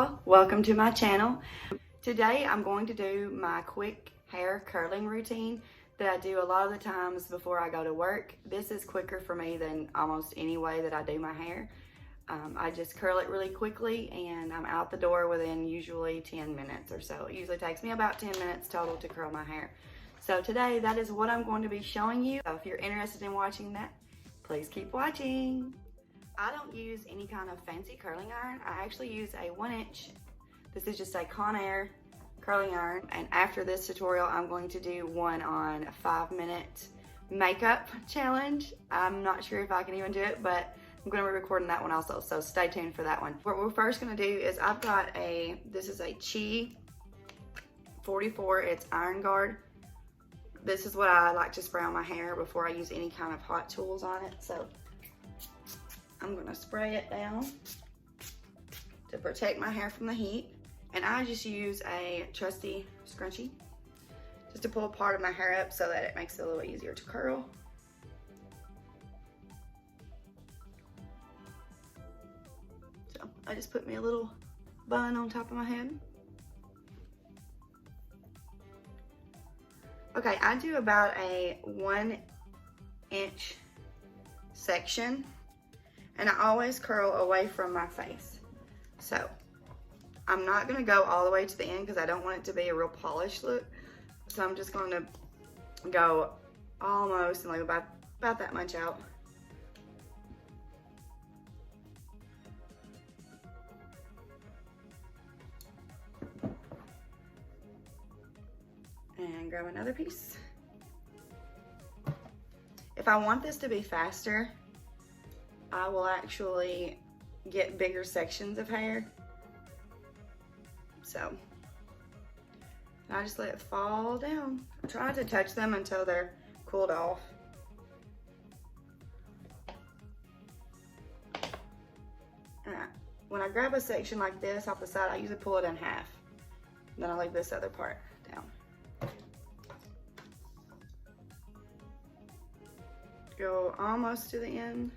y'all, welcome to my channel. Today I'm going to do my quick hair curling routine that I do a lot of the times before I go to work. This is quicker for me than almost any way that I do my hair. I just curl it really quickly and I'm out the door within usually 10 minutes or so. It usually takes me about 10 minutes total to curl my hair. So today that is what I'm going to be showing you. So if you're interested in watching that, please keep watching. I don't use any kind of fancy curling iron. I actually use a 1-inch. This is just a Conair curling iron. And after this tutorial, I'm going to do one on a 5-minute makeup challenge. I'm not sure if I can even do it, but I'm gonna be recording that one also, so stay tuned for that one. What we're first gonna do is I've got this is a Chi 44, it's iron guard. This is what I like to spray on my hair before I use any kind of hot tools on it. So I'm gonna spray it down to protect my hair from the heat. And I just use a trusty scrunchie just to pull part of my hair up so that it makes it a little easier to curl. So I just put me a little bun on top of my head. Okay, I do about a 1-inch section. And I always curl away from my face. So I'm not gonna go all the way to the end because I don't want it to be a real polished look. So I'm just gonna go almost and like about that much out. And grab another piece. If I want this to be faster, I will actually get bigger sections of hair. So I just let it fall down. I try to touch them until they're cooled off. Alright, when I grab a section like this off the side, I usually pull it in half. Then I leave this other part down. Go almost to the end.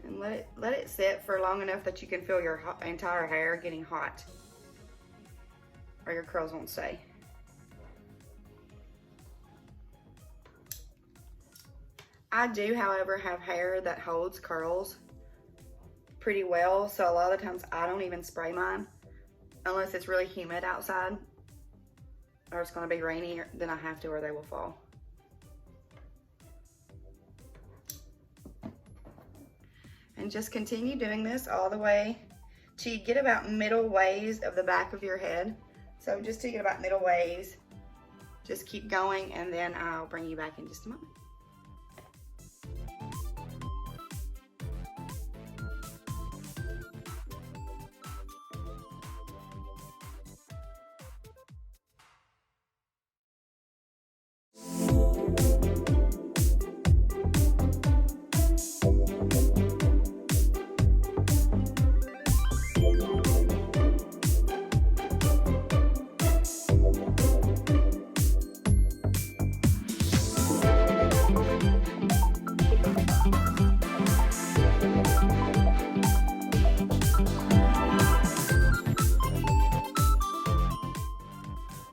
And let it sit for long enough that you can feel your entire hair getting hot, or your curls won't stay. I do, however, have hair that holds curls pretty well, so a lot of the times I don't even spray mine unless it's really humid outside or it's going to be rainy, then I have to, or they will fall. And just continue doing this all the way till you get about middle ways of the back of your head. So just till you get about middle ways, just keep going, and then I'll bring you back in just a moment.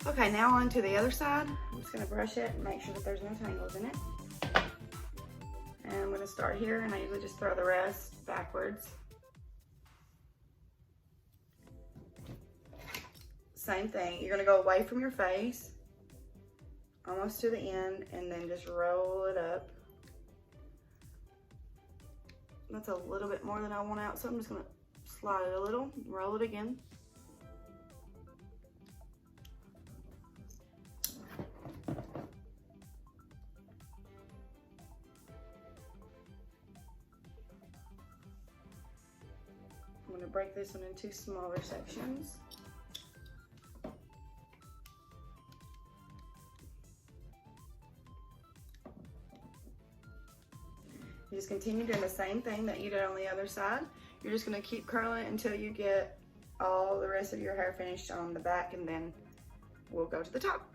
Okay, now on to the other side. I'm just gonna brush it and make sure that there's no tangles in it. And I'm gonna start here, and I usually just throw the rest backwards. Same thing, you're gonna go away from your face, almost to the end, and then just roll it up. That's a little bit more than I want out, so I'm just gonna slide it a little, roll it again. I'm going to break this one into smaller sections. You just continue doing the same thing that you did on the other side. You're just going to keep curling it until you get all the rest of your hair finished on the back, and then we'll go to the top.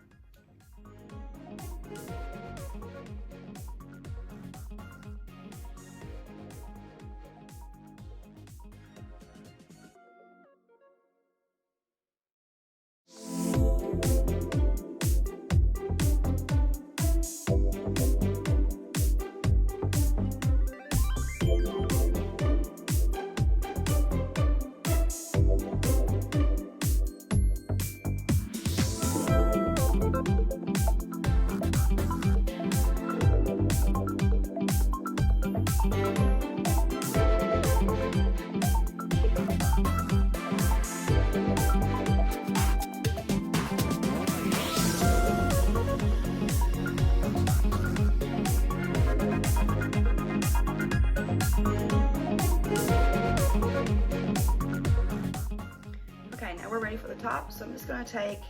top. So I'm just gonna take,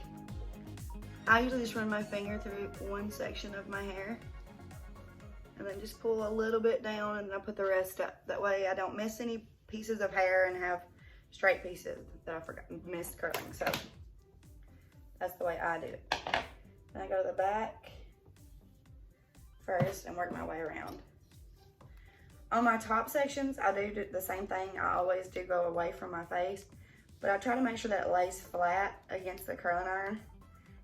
I usually just run my finger through one section of my hair and then just pull a little bit down, and then I put the rest up. That way I don't miss any pieces of hair and have straight pieces that I forgot, missed curling. So that's the way I do it. Then I go to the back first and work my way around. On my top sections, I do the same thing. I always do go away from my face, but I try to make sure that it lays flat against the curling iron,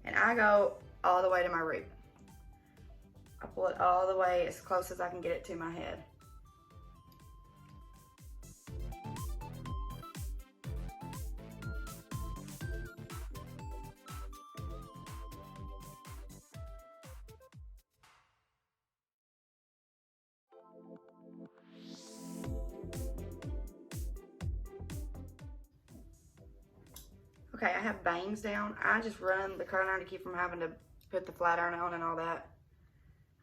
and I go all the way to my root. I pull it all the way as close as I can get it to my head. Okay, I have bangs down. I just run the curling iron to keep from having to put the flat iron on and all that.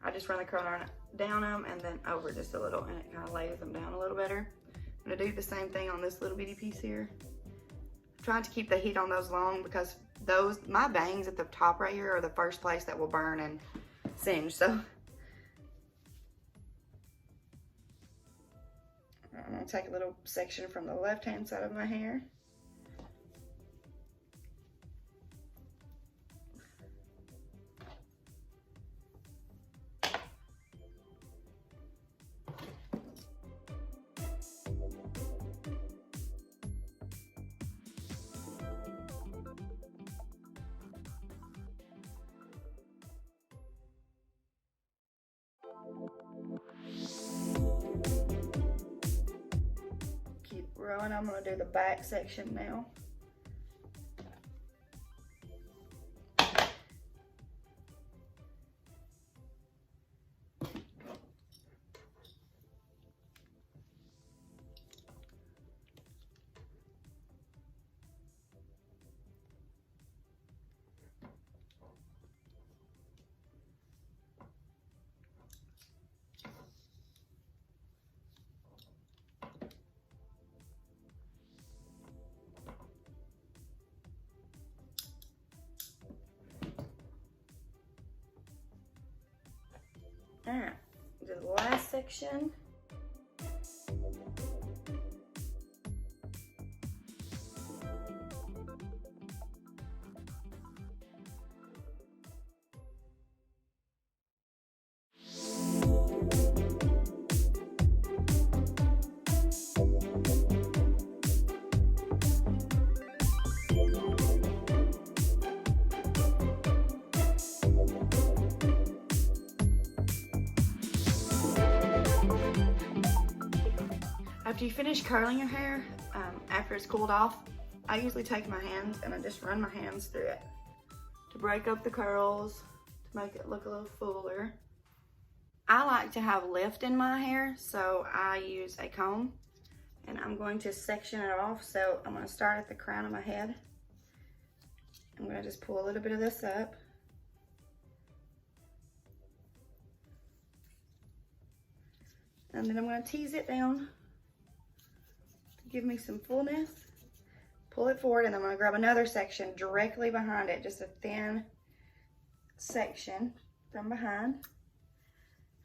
I just run the curling iron down them and then over just a little, and it kind of lays them down a little better. I'm gonna do the same thing on this little bitty piece here. I'm trying to keep the heat on those long because my bangs at the top right here are the first place that will burn and singe. So I'm gonna take a little section from the left-hand side of my hair. Keep rolling. I'm gonna do the back section now. All right, do the last section. After you finish curling your hair, after it's cooled off, I usually take my hands and I just run my hands through it to break up the curls, to make it look a little fuller. I like to have lift in my hair, so I use a comb and I'm going to section it off. So I'm going to start at the crown of my head. I'm going to just pull a little bit of this up. And then I'm going to tease it down. Give me some fullness, pull it forward, and then I'm gonna grab another section directly behind it, just a thin section from behind.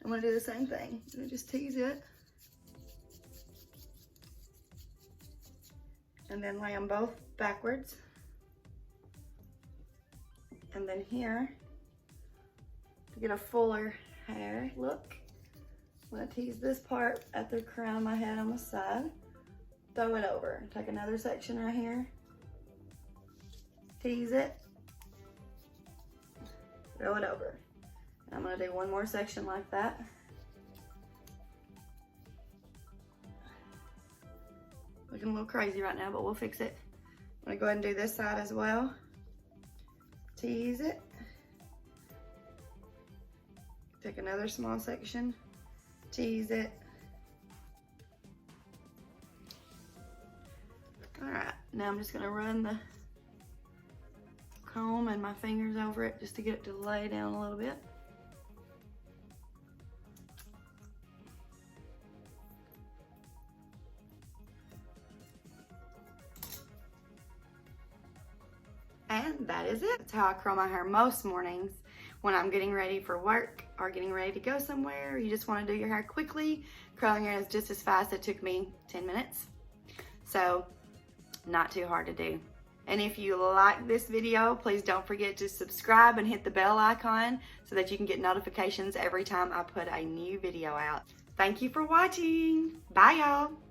I'm gonna do the same thing. I'm gonna just tease it. And then lay them both backwards. And then here, to get a fuller hair look, I'm gonna tease this part at the crown of my head on the side. Throw it over. Take another section right here. Tease it. Throw it over. And I'm going to do one more section like that. Looking a little crazy right now, but we'll fix it. I'm going to go ahead and do this side as well. Tease it. Take another small section. Tease it. All right, now I'm just gonna run the comb and my fingers over it just to get it to lay down a little bit. And that is it. That's how I curl my hair most mornings when I'm getting ready for work or getting ready to go somewhere. You just want to do your hair quickly. Curling it is just as fast. It took me 10 minutes. So not too hard to do. And if you like this video, please don't forget to subscribe and hit the bell icon so that you can get notifications every time I put a new video out. Thank you for watching. Bye, y'all.